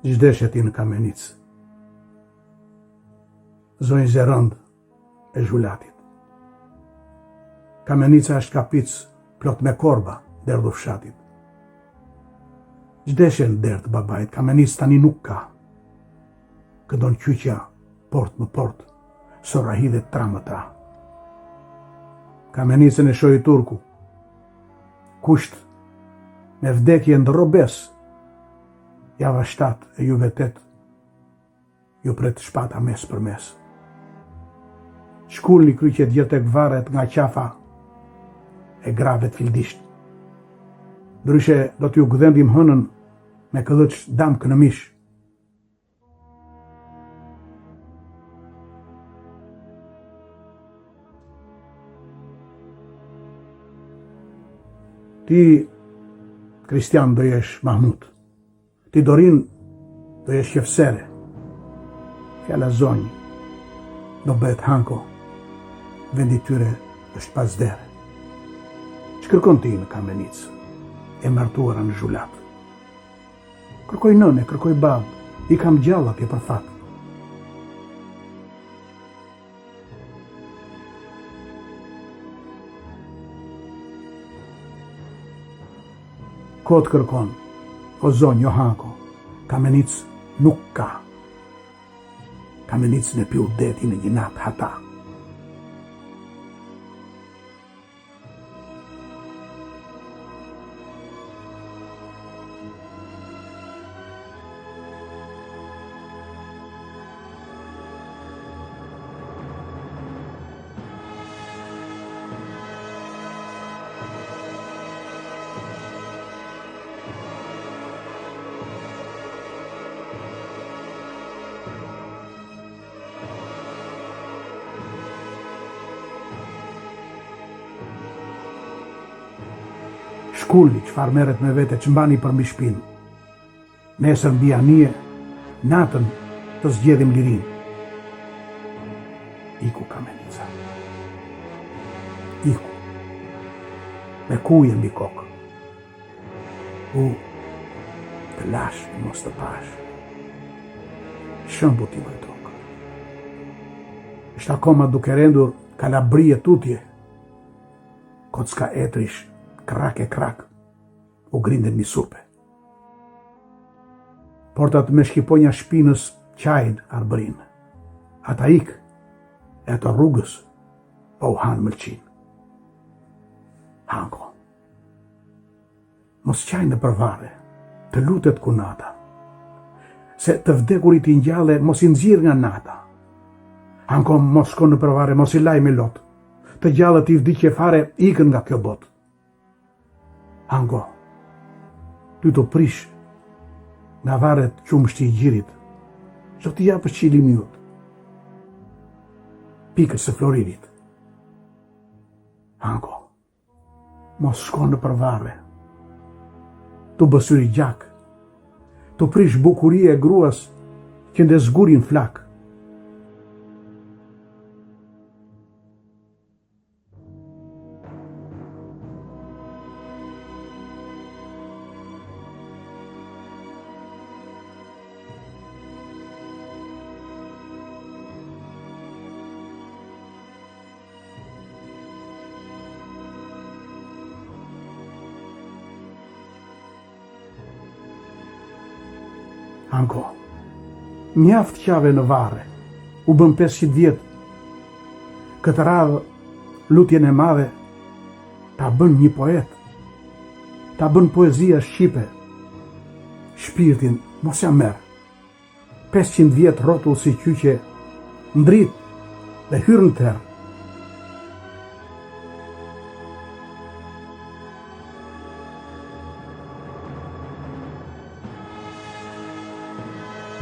Gjdesh e ti në Kamenicë. Zonjë Zerënd e Zhulatit. Kamenica është kapic plot me korba derdhu fshatit. Gjdesh e në derdh babajt, Kamenicë tani nuk ka. Këdon qyqja port më port, sora hidhet tra më tra. Kamenicën e shoj turku. Kusht me vdekje ndërrobes, java 7 e juve 8, ju pret shpata mes për mes. Shkullni kryqet jetek varet nga qafa e gravet fildisht. Ndryshe do t'ju gdhendim hënën me këllëq damk në mish. Ti, Kristian, do jesh Mahmut. Ti, Dorin, do jesh Qefsere. Fjala zonjë do bëhet Hanko. Vendi tyre është pas dere. Që kërkon ti në Kamenicë, e martuara në Zhulat? Kërkoj nëne, kërkoj babë, i kam gjalla pje për fat. Kot kërkon, o zonjë, o Hanko, Kamenicë nuk ka. Kamenicë në piu deti në një natë hata. Shkulli, qfar meret me vete që mbani për mbi shpinë. Nesër mbi anije, natën të zgjedhim lirin. Iku Kamenica. Iku. Me kuje mbi kokë. U, të lash, mos të pash. Shëmbu ti më tokë. Ishtë akoma duke rendur kalabrije tutje. Kocka etrish, krak e krak, u grinden mi supe. Portat me shkiponja shpinës qajnë arbërin. Ata ik, e ato rrugës, po u hanë mëlqin. Hanko, mos qajnë në përvare, të lutet kunata, se të vdekurit i njale mos i nxirr nga nata. Hanko, mos shko në përvare, mos i laj me lot, të gjallët i vdikje fare ikën nga kjo botë. Hanko, ty të prish nga varet qumshti i gjirit, që t'i japë qilim jut, pikës së floridit. Hanko, mos shko në përvare, të bësyri gjak, të prish bukurie e gruas që nde zgurin flak. Hanko, mjaft qave në vare, u bën 500 vjetë. Këtë radhë, lutjen e madhe, ta bën një poet, ta bën poezia shqipe. Shpirtin mos ja merë. 500 vjetë rotull si qyqe, ndrit dhe hyrë në terë.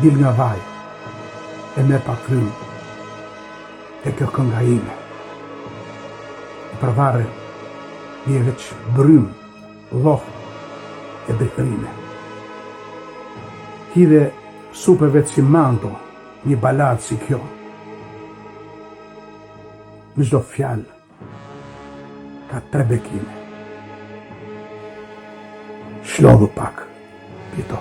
Dil nga vaj, e merë pak frymë, e kjo kënga ime. E përvare, bje veç brymë, lohë e drejtërime. Hidhe supe veç si manto, një baladë si kjo. Në çdo fjalë, ka 3 bekime. Shlodhu pak, pito.